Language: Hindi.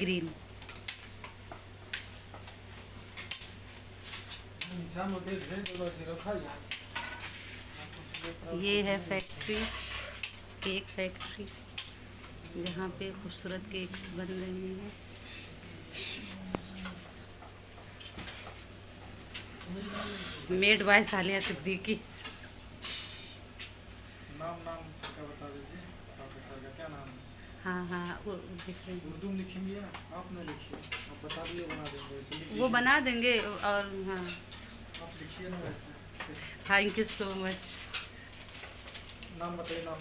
ग्रीन। ये है फैक्ट्री, केक फैक्ट्री, जहाँ पे खूबसूरत केक्स बन रहे हैं। Made by Saliya Siddiqui. नाम सबका बता दीजिए। प्रोफेसर का क्या नाम है? हाँ हाँ, वो दिख रहे हैं। उर्दू में लिखेंगे या आप नहीं लिखिए, आप बता दिए बना देंगे वैसे लिख वो दीजिए। बना देंगे। और हाँ, आप लिखिए ना वैसे। Thank you so much. नाम बताइए, नाम।